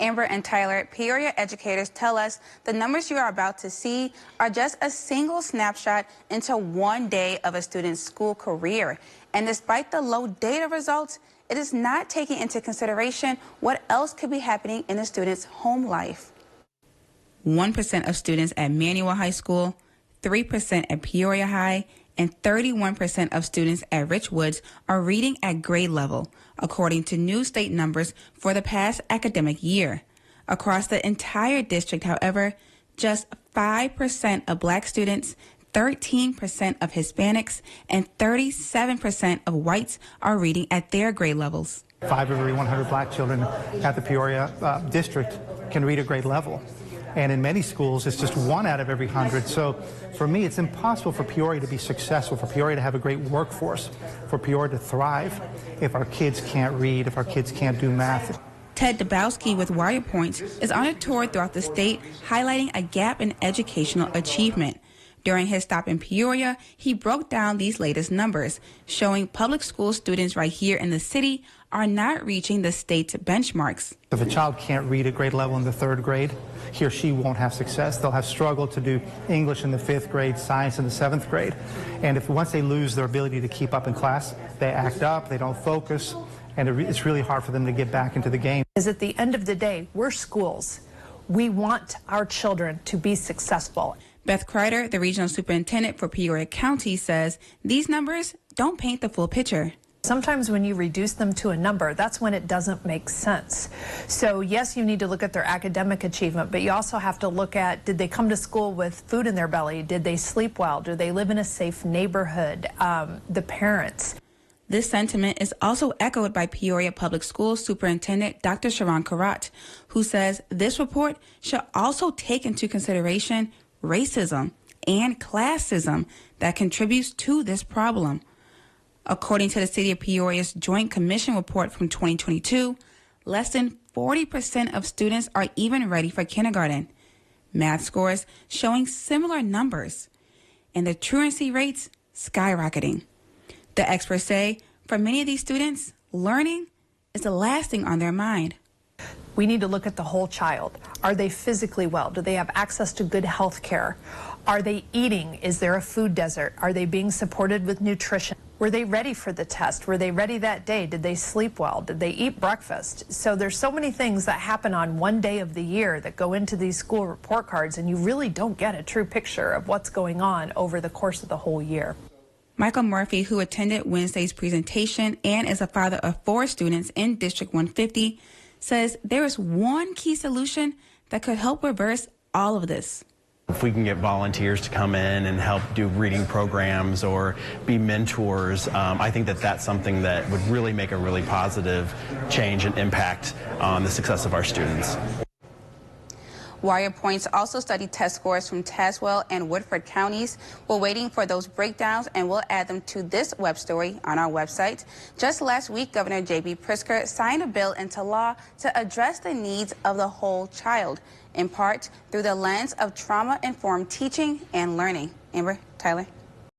Amber and Tyler, Peoria educators tell us the numbers you are about to see are just a single snapshot into one day of a student's school career. And despite the low data results, it is not taking into consideration what else could be happening in a student's home life. 1% of students at Manual High School, 3% at Peoria High, and 31% of students at Richwoods are reading at grade level, according to new state numbers for the past academic year. Across the entire district, however, just 5% of Black students, 13% of Hispanics, and 37% of whites are reading at their grade levels. 5 of every 100 Black children at the Peoria district can read at grade level. And in many schools, it's just 1 out of every 100. So for me, it's impossible for Peoria to be successful, for Peoria to have a great workforce, for Peoria to thrive if our kids can't read, if our kids can't do math. Ted Dabowski with Wire Points is on a tour throughout the state highlighting a gap in educational achievement. During his stop in Peoria, he broke down these latest numbers, showing public school students right here in the city are not reaching the state's benchmarks. If a child can't read at grade level in the 3rd grade, he or she won't have success. They'll have struggled to do English in the 5th grade, science in the 7th grade. And if once they lose their ability to keep up in class, they act up, they don't focus, and it's really hard for them to get back into the game. Because at the end of the day, we're schools. We want our children to be successful. Beth Kreider, the regional superintendent for Peoria County, says these numbers don't paint the full picture. Sometimes when you reduce them to a number, that's when it doesn't make sense. So yes, you need to look at their academic achievement, but you also have to look at, did they come to school with food in their belly? Did they sleep well? Do they live in a safe neighborhood? The parents. This sentiment is also echoed by Peoria Public Schools Superintendent Dr. Sharon Karat, who says this report should also take into consideration racism and classism that contributes to this problem. According to the City of Peoria's Joint Commission report from 2022, less than 40% of students are even ready for kindergarten. Math scores showing similar numbers, and the truancy rates skyrocketing. The experts say for many of these students, learning is the last thing on their mind. We need to look at the whole child. Are they physically well? Do they have access to good health care? Are they eating? Is there a food desert? Are they being supported with nutrition? Were they ready for the test? Were they ready that day? Did they sleep well? Did they eat breakfast? So there's so many things that happen on one day of the year that go into these school report cards, and you really don't get a true picture of what's going on over the course of the whole year. Michael Murphy, who attended Wednesday's presentation and is a father of 4 students in District 150, says there is one key solution that could help reverse all of this. If we can get volunteers to come in and help do reading programs or be mentors, I think that that's something that would really make a really positive change and impact on the success of our students. Wire Points also studied test scores from Tazewell and Woodford counties. We're waiting for those breakdowns, and we'll add them to this web story on our website. Just last week, Governor J.B. Pritzker signed a bill into law to address the needs of the whole child, in part through the lens of trauma-informed teaching and learning. Amber, Tyler.